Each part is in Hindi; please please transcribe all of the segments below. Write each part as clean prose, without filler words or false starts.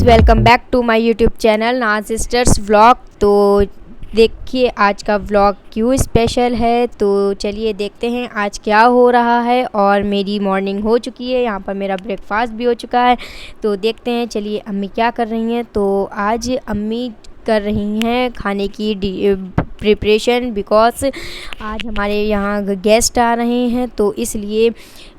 Welcome back to my YouTube channel Naaz sisters vlog. तो देखिए आज का व्लॉग क्यों स्पेशल है, तो चलिए देखते हैं आज क्या हो रहा है। और मेरी मॉर्निंग हो चुकी है, यहाँ पर मेरा ब्रेकफास्ट भी हो चुका है। तो देखते हैं चलिए अम्मी क्या कर रही हैं। तो आज अम्मी कर रही हैं खाने की प्रिपरेशन, बिकॉज आज हमारे यहाँ गेस्ट आ रहे हैं, तो इसलिए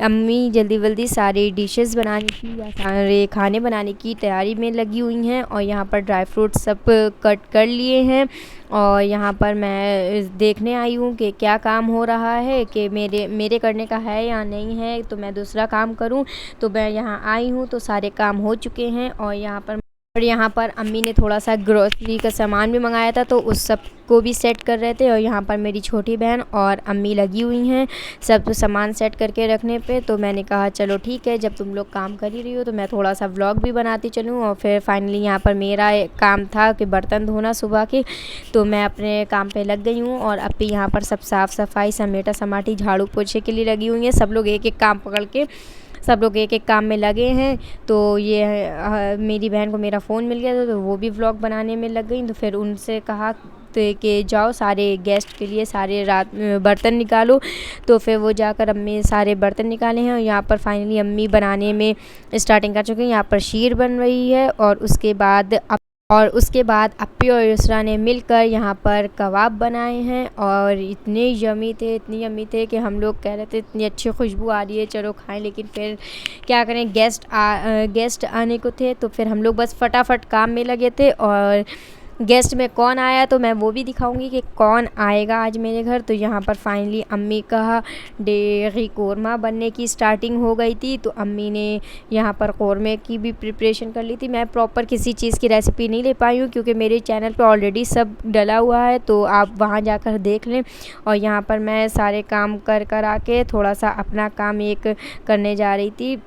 अम्मी जल्दी जल्दी सारे डिशेस बनाने की या सारे खाने बनाने की तैयारी में लगी हुई हैं। और यहाँ पर ड्राई फ्रूट सब कट कर लिए हैं और यहाँ पर मैं देखने आई हूँ कि क्या काम हो रहा है, कि मेरे करने का है या नहीं है, तो मैं दूसरा काम करूँ। तो मैं यहाँ आई हूँ तो सारे काम हो चुके हैं। और यहाँ पर अम्मी ने थोड़ा सा ग्रोसरी का सामान भी मंगाया था, तो उस सब को भी सेट कर रहे थे। और यहाँ पर मेरी छोटी बहन और अम्मी लगी हुई हैं सब सामान सेट करके रखने पे। तो मैंने कहा चलो ठीक है, जब तुम लोग काम कर ही रही हो तो मैं थोड़ा सा व्लॉग भी बनाती चलूँ। और फिर फाइनली यहाँ पर मेरा काम था कि बर्तन धोना सुबह के, तो मैं अपने काम पे लग गई हूँ। और अभी यहाँ पर सब साफ़ सफाई समेटा समाटी झाड़ू पोछे के लिए लगी हुई हैं। सब लोग एक एक काम पकड़ के सब लोग एक एक काम में लगे हैं। तो ये मेरी बहन को मेरा फ़ोन मिल गया था, तो वो भी व्लॉग बनाने में लग गई। तो फिर उनसे कहा तो कि जाओ सारे गेस्ट के लिए सारे रात बर्तन निकालो। तो फिर वो जाकर अम्मी सारे बर्तन निकाले हैं। और यहाँ पर फाइनली अम्मी बनाने में स्टार्टिंग कर चुकी हैं। यहाँ पर शीर बन रही है और उसके बाद अप्पी और युसरा ने मिलकर यहाँ पर कबाब बनाए हैं। और इतने यमी थे कि हम लोग कह रहे थे इतनी अच्छी खुशबू आ रही है, चलो खाएं। लेकिन फिर क्या करें, गेस्ट आने को थे, तो फिर हम लोग बस फटाफट काम में लगे थे। और गेस्ट में कौन आया तो मैं वो भी दिखाऊंगी कि कौन आएगा आज मेरे घर। तो यहाँ पर फाइनली अम्मी का डेगी कौरमा बनने की स्टार्टिंग हो गई थी। तो अम्मी ने यहाँ पर कौरमे की भी प्रिपरेशन कर ली थी। मैं प्रॉपर किसी चीज़ की रेसिपी नहीं ले पाई हूँ, क्योंकि मेरे चैनल पे ऑलरेडी सब डला हुआ है, तो आप वहाँ जाकर देख लें। और यहाँ पर मैं सारे काम कर आके थोड़ा सा अपना काम एक करने जा रही थी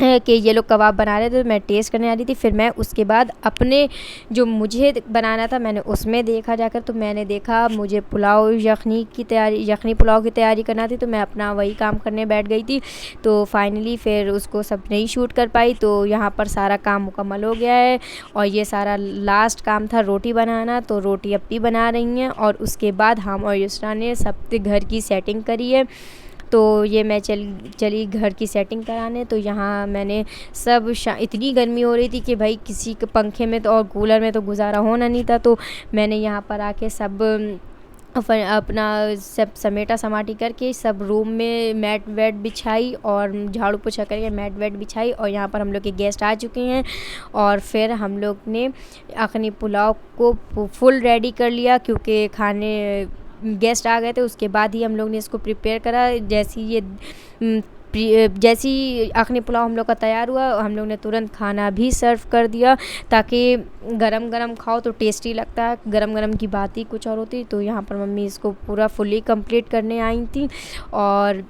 कि ये लोग कबाब बना रहे थे, तो मैं टेस्ट करने आ रही थी। फिर मैं उसके बाद अपने जो मुझे बनाना था मैंने उसमें देखा जाकर। तो मैंने देखा मुझे यखनी पुलाव की तैयारी करना थी, तो मैं अपना वही काम करने बैठ गई थी। तो फाइनली फिर उसको सब नहीं शूट कर पाई। तो यहाँ पर सारा काम मुकम्मल हो गया है। और ये सारा लास्ट काम था रोटी बनाना, तो रोटी अप्पी बना रही हैं। और उसके बाद हम और युसरा ने सब घर की सेटिंग करी है। तो ये मैं चली घर की सेटिंग कराने। तो यहाँ मैंने सब इतनी गर्मी हो रही थी कि भाई किसी के पंखे में तो और कूलर में तो गुजारा होना नहीं था। तो मैंने यहाँ पर आके सब अपना सब समेटा समाटी करके सब रूम में मैट वेट बिछाई और झाड़ू पोछा करके मैट वेट बिछाई। और यहाँ पर हम लोग के गेस्ट आ चुके हैं। और फिर हम लोग ने यखनी पुलाव को फुल रेडी कर लिया, क्योंकि खाने गेस्ट आ गए थे। उसके बाद ही हम लोग ने इसको प्रिपेयर करा। जैसी यखनी पुलाव हम लोग का तैयार हुआ, हम लोग ने तुरंत खाना भी सर्व कर दिया, ताकि गरम गरम खाओ तो टेस्टी लगता है। गरम गरम की बात ही कुछ और होती। तो यहाँ पर मम्मी इसको पूरा फुली कंप्लीट करने आई थी। और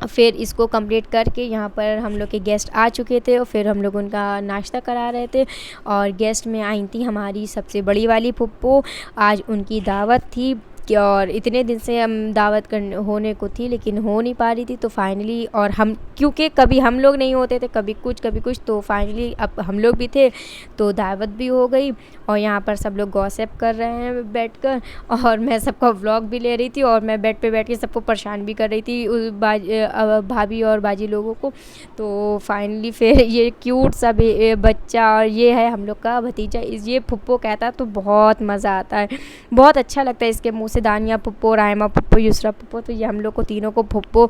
फिर इसको कंप्लीट करके यहाँ पर हम लोग के गेस्ट आ चुके थे। और फिर हम लोग उनका नाश्ता करा रहे थे। और गेस्ट में आई थी हमारी सबसे बड़ी वाली फुप्पो, आज उनकी दावत थी। और इतने दिन से हम दावत होने को थी, लेकिन हो नहीं पा रही थी। तो फाइनली और हम क्योंकि कभी हम लोग नहीं होते थे, कभी कुछ, तो फाइनली अब हम लोग भी थे, तो दावत भी हो गई। और यहाँ पर सब लोग गॉसिप कर रहे हैं बैठकर, और मैं सबका व्लॉग भी ले रही थी। और मैं बेड पे बैठ के सबको परेशान भी कर रही थी, भाभी और बाजी लोगों को। तो फाइनली फिर ये क्यूट सा बच्चा, और ये है हम लोग का भतीजा, ये फुप्पो कहता है, तो बहुत मज़ा आता है, बहुत अच्छा लगता है इसके मुँह से। दानिया फुप्पो, रायमा फुप्पो, युसरा फुप्पो, तो ये हम लोग को तीनों को फुप्पो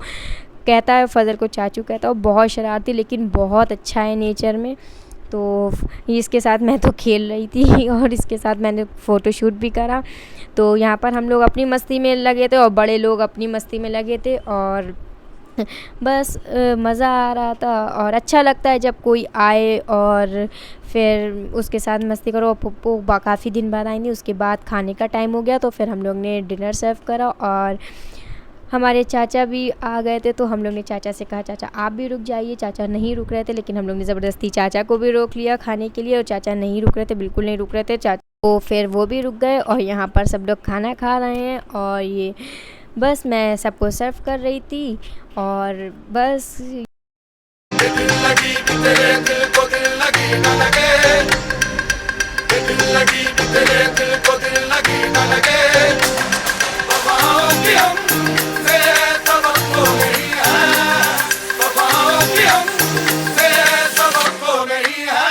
कहता है। फजल को चाचू कहता है। बहुत शरारती लेकिन बहुत अच्छा है नेचर में। तो इसके साथ मैं तो खेल रही थी और इसके साथ मैंने फ़ोटोशूट भी करा। तो यहाँ पर हम लोग अपनी मस्ती में लगे थे और बड़े लोग अपनी मस्ती में लगे थे। और बस मज़ा आ रहा था। और अच्छा लगता है जब कोई आए और फिर उसके साथ मस्ती करो। पप्पू काफ़ी दिन बाद आई थी। उसके बाद खाने का टाइम हो गया, तो फिर हम लोग ने डिनर सर्व करा। और हमारे चाचा भी आ गए थे, तो हम लोग ने चाचा से कहा चाचा आप भी रुक जाइए। चाचा नहीं रुक रहे थे, लेकिन हम लोग ने ज़बरदस्ती चाचा को भी रोक लिया खाने के लिए। और चाचा नहीं रुक रहे थे, बिल्कुल नहीं रुक रहे थे चाचा, तो फिर वो भी रुक गए। और यहाँ पर सब लोग खाना खा रहे हैं। और ये बस मैं सबको सर्व कर रही थी। और बस दिल लगी तेरे दिल को दिल लगी लगी न लगे, दिल लगी भी तेरे दिल को दिल लगी न लगे, वफाओं की हमसे तवक्को नहीं है, वफाओं की हमसे तवक्को नहीं है।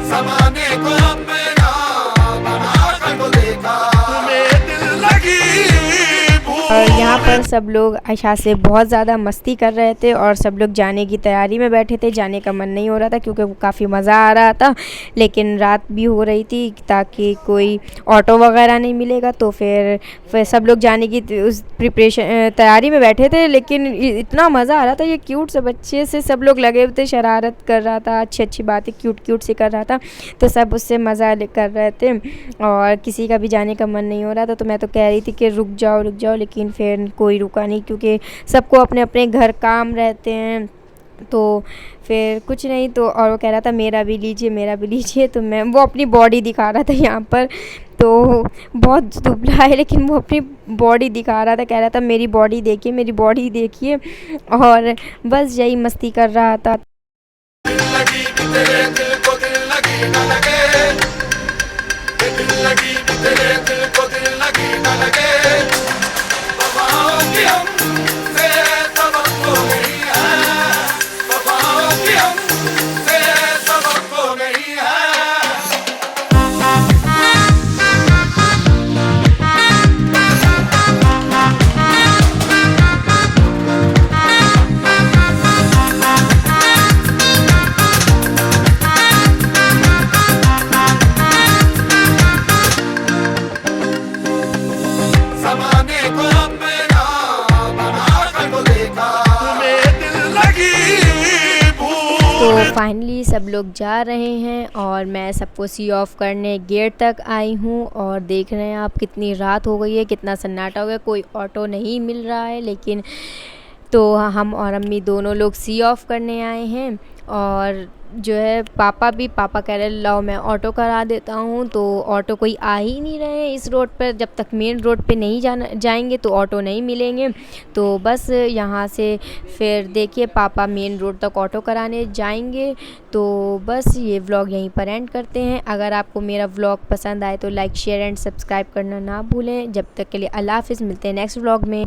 ज़माने को अपना बना कर तो देखा, तुम्हें दिल लगी भूल। और यहाँ पर सब लोग आशा से बहुत ज़्यादा मस्ती कर रहे थे और सब लोग जाने की तैयारी में बैठे थे। जाने का मन नहीं हो रहा था क्योंकि वो काफ़ी मज़ा आ रहा था, लेकिन रात भी हो रही थी ताकि कोई ऑटो वगैरह नहीं मिलेगा। तो फिर सब लोग जाने की उस प्रिपरेशन तैयारी में बैठे थे, लेकिन इतना मज़ा आ रहा था। ये क्यूट से बच्चे से सब लोग लगे हुए थे, शरारत कर रहा था, अच्छी अच्छी बातें क्यूट क्यूट से कर रहा था, तो सब उससे मज़ा कर रहे थे और किसी का भी जाने का मन नहीं हो रहा था। तो मैं तो कह रही थी कि रुक जाओ, लेकिन फिर कोई रुका नहीं क्योंकि सबको अपने अपने घर काम रहते हैं। तो फिर कुछ नहीं, तो और वो कह रहा था मेरा भी लीजिए। तो मैं, वो अपनी बॉडी दिखा रहा था यहाँ पर, तो बहुत दुबला है लेकिन वो अपनी बॉडी दिखा रहा था, कह रहा था मेरी बॉडी देखिए और बस यही मस्ती कर रहा था। दिल लगी भी तेरे दिल को दिल लगी न लगे, दिल लगी भी तेरे दिल को दिल लगी न लगे, वफाओं की हमसे तवक्को नहीं है, वफाओं की हमसे तवक्को नहीं है। ज़माने को अपना बना कर तो देखा, तुम्हें दिल लगी भूल। तो फाइनली सब लोग जा रहे हैं और मैं सबको सी ऑफ करने गेट तक आई हूँ। और देख रहे हैं आप कितनी रात हो गई है, कितना सन्नाटा हो गया, कोई ऑटो नहीं मिल रहा है। लेकिन तो हम और अम्मी दोनों लोग सी ऑफ करने आए हैं। और जो है पापा कह रहे लाओ मैं ऑटो करा देता हूँ। तो ऑटो कोई आ ही नहीं रहे हैं इस रोड पर, जब तक मेन रोड पे नहीं जाएंगे तो ऑटो नहीं मिलेंगे। तो बस यहाँ से फिर देखिए पापा मेन रोड तक ऑटो कराने जाएंगे। तो बस ये व्लॉग यहीं पर एंड करते हैं। अगर आपको मेरा व्लॉग पसंद आए तो लाइक शेयर एंड सब्सक्राइब करना ना भूलें। जब तक के लिए अल्लाह हाफ़िज़, मिलते हैं नेक्स्ट व्लॉग में।